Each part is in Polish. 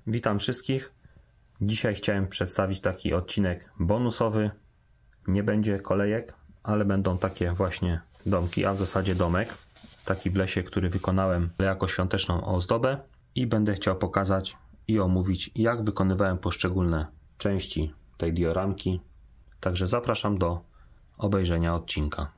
Witam wszystkich. Dzisiaj chciałem przedstawić taki odcinek bonusowy. Nie będzie kolejek, ale będą takie właśnie domki, a w zasadzie domek. Taki w lesie, który wykonałem jako świąteczną ozdobę. I będę chciał pokazać i omówić, jak wykonywałem poszczególne części tej dioramki. Także zapraszam do obejrzenia odcinka.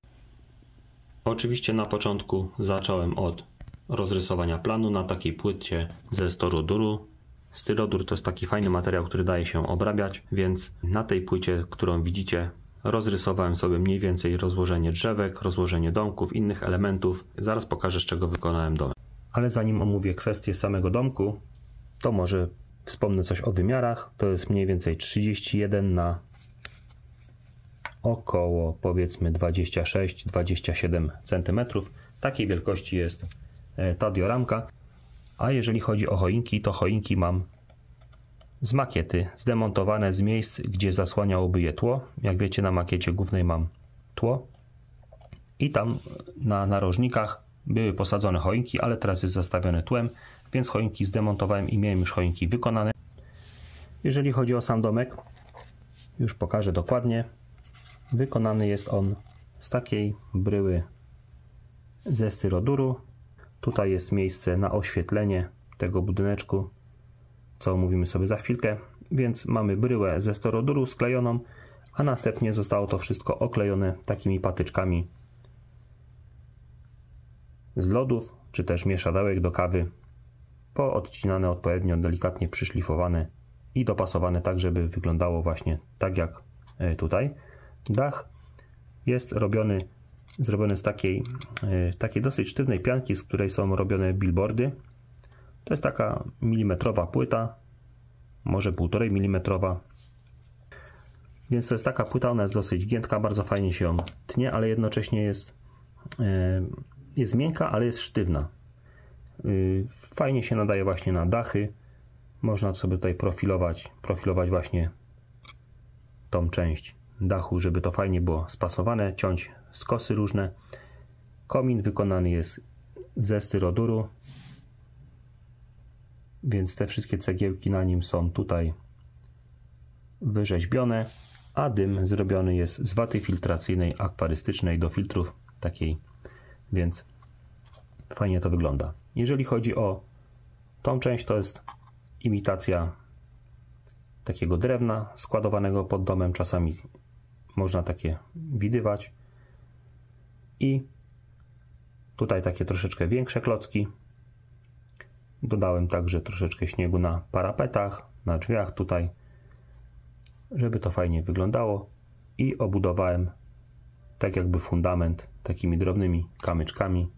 Oczywiście na początku zacząłem od rozrysowania planu na takiej płycie ze styroduru. Styrodur to jest taki fajny materiał, który daje się obrabiać, więc na tej płycie, którą widzicie, rozrysowałem sobie mniej więcej rozłożenie drzewek, rozłożenie domków, innych elementów. Zaraz pokażę, z czego wykonałem domek. Ale zanim omówię kwestię samego domku, to może wspomnę coś o wymiarach. To jest mniej więcej 31 na około powiedzmy 26-27 cm. Takiej wielkości jest ta dioramka. A jeżeli chodzi o choinki, to choinki mam z makiety, zdemontowane z miejsc, gdzie zasłaniałoby je tło. Jak wiecie, na makiecie głównej mam tło. I tam na narożnikach były posadzone choinki, ale teraz jest zastawione tłem, więc choinki zdemontowałem i miałem już choinki wykonane. Jeżeli chodzi o sam domek, już pokażę dokładnie. Wykonany jest on z takiej bryły ze styroduru. Tutaj jest miejsce na oświetlenie tego budyneczku, co omówimy sobie za chwilkę. Więc mamy bryłę ze styroduru sklejoną, a następnie zostało to wszystko oklejone takimi patyczkami z lodów, czy też mieszadełek do kawy, poodcinane odpowiednio, delikatnie przyszlifowane i dopasowane tak, żeby wyglądało właśnie tak jak tutaj. Dach jest zrobiony z takiej dosyć sztywnej pianki, z której są robione billboardy. To jest taka milimetrowa płyta, może 1,5 mm. Więc to jest taka płyta, ona jest dosyć giętka, bardzo fajnie się ją tnie, ale jednocześnie jest miękka, ale jest sztywna. Fajnie się nadaje właśnie na dachy. Można sobie tutaj profilować właśnie tą część dachu, żeby to fajnie było spasowane, ciąć skosy różne. Komin wykonany jest ze styroduru, więc te wszystkie cegiełki na nim są tutaj wyrzeźbione, a dym zrobiony jest z waty filtracyjnej akwarystycznej do filtrów takiej, więc fajnie to wygląda. Jeżeli chodzi o tą część, to jest imitacja takiego drewna składowanego pod domem, czasami można takie widywać. I tutaj takie troszeczkę większe klocki. Dodałem także troszeczkę śniegu na parapetach, na drzwiach tutaj, żeby to fajnie wyglądało. I obudowałem tak jakby fundament takimi drobnymi kamyczkami.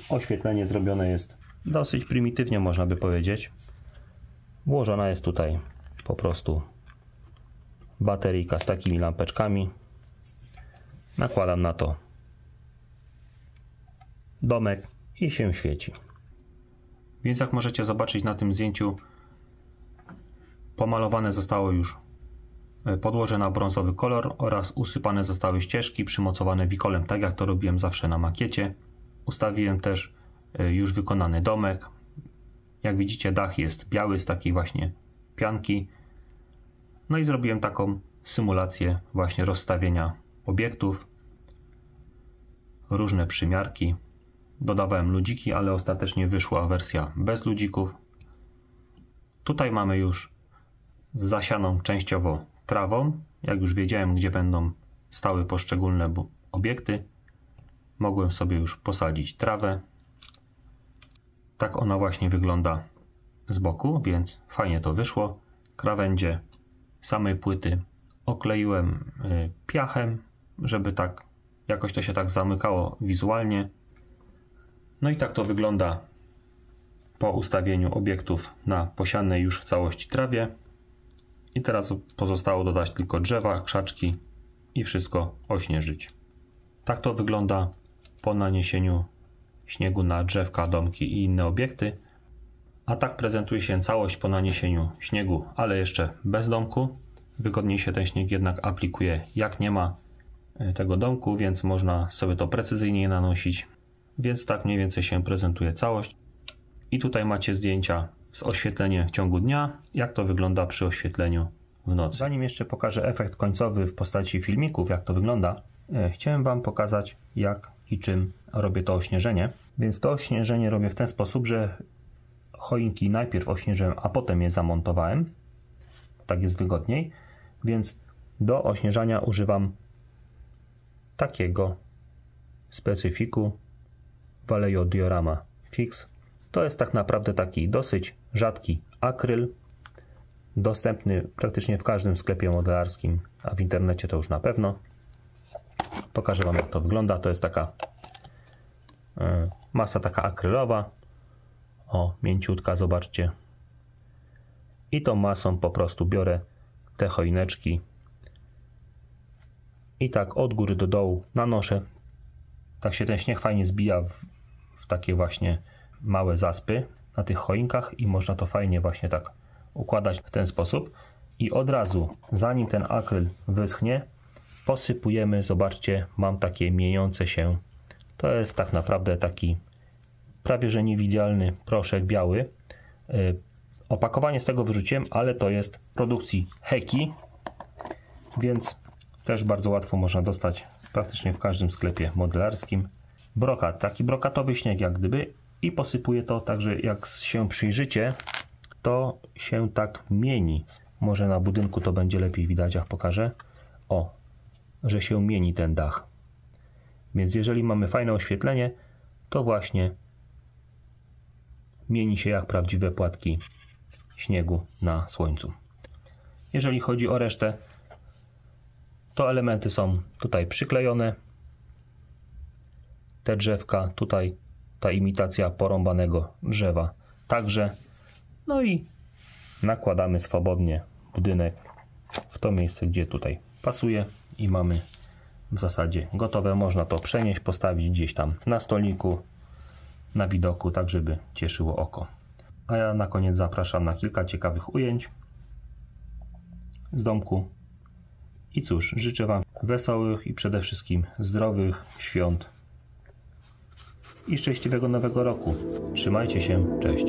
Oświetlenie zrobione jest dosyć prymitywnie, można by powiedzieć. Włożona jest tutaj po prostu bateryjka z takimi lampeczkami. Nakładam na to domek i się świeci. Więc jak możecie zobaczyć na tym zdjęciu, pomalowane zostało już podłoże na brązowy kolor oraz usypane zostały ścieżki przymocowane wikolem, tak jak to robiłem zawsze na makiecie. Ustawiłem też już wykonany domek. Jak widzicie, dach jest biały z takiej właśnie pianki. No i zrobiłem taką symulację właśnie rozstawienia obiektów. Różne przymiarki. Dodawałem ludziki, ale ostatecznie wyszła wersja bez ludzików. Tutaj mamy już zasianą częściowo trawą. Jak już wiedziałem, gdzie będą stały poszczególne obiekty, mogłem sobie już posadzić trawę. Tak ona właśnie wygląda z boku, więc fajnie to wyszło. Krawędzie samej płyty okleiłem piachem, żeby tak jakoś to się tak zamykało wizualnie. No i tak to wygląda po ustawieniu obiektów na posianej już w całości trawie. I teraz pozostało dodać tylko drzewa, krzaczki i wszystko ośnieżyć. Tak to wygląda po naniesieniu śniegu na drzewka, domki i inne obiekty. A tak prezentuje się całość po naniesieniu śniegu, ale jeszcze bez domku. Wygodniej się ten śnieg jednak aplikuje, jak nie ma tego domku, więc można sobie to precyzyjnie nanosić. Więc tak mniej więcej się prezentuje całość. I tutaj macie zdjęcia z oświetleniem w ciągu dnia, jak to wygląda przy oświetleniu w nocy. Zanim jeszcze pokażę efekt końcowy w postaci filmików, jak to wygląda, chciałem Wam pokazać, jak i czym robię to ośnieżenie. Więc to ośnieżenie robię w ten sposób, że choinki najpierw ośnieżyłem, a potem je zamontowałem. Tak jest wygodniej. Więc do ośnieżania używam takiego specyfiku Vallejo Diorama Fix. To jest tak naprawdę taki dosyć rzadki akryl, dostępny praktycznie w każdym sklepie modelarskim, a w internecie to już na pewno. Pokażę Wam, jak to wygląda. To jest taka masa taka akrylowa. O, mięciutka, zobaczcie. I tą masą po prostu biorę te choineczki i tak od góry do dołu nanoszę. Tak się ten śnieg fajnie zbija w takie właśnie małe zaspy na tych choinkach i można to fajnie właśnie tak układać w ten sposób. I od razu, zanim ten akryl wyschnie, posypujemy, zobaczcie, mam takie mieniące się. To jest tak naprawdę taki prawie że niewidzialny proszek biały. Opakowanie z tego wyrzuciłem, ale to jest produkcji Heki, więc też bardzo łatwo można dostać praktycznie w każdym sklepie modelarskim. Brokat, taki brokatowy śnieg jak gdyby, i posypuję to tak, że jak się przyjrzycie, to się tak mieni. Może na budynku to będzie lepiej widać, jak pokażę. O, że się mieni ten dach. Więc jeżeli mamy fajne oświetlenie, to właśnie mieni się jak prawdziwe płatki śniegu na słońcu. Jeżeli chodzi o resztę, to elementy są tutaj przyklejone. Te drzewka, tutaj ta imitacja porąbanego drzewa także. No i nakładamy swobodnie budynek w to miejsce, gdzie tutaj pasuje i mamy w zasadzie gotowe. Można to przenieść, postawić gdzieś tam na stoliku, na widoku, tak żeby cieszyło oko. A ja na koniec zapraszam na kilka ciekawych ujęć z domku. I cóż, życzę Wam wesołych i przede wszystkim zdrowych świąt i szczęśliwego nowego roku. Trzymajcie się, cześć.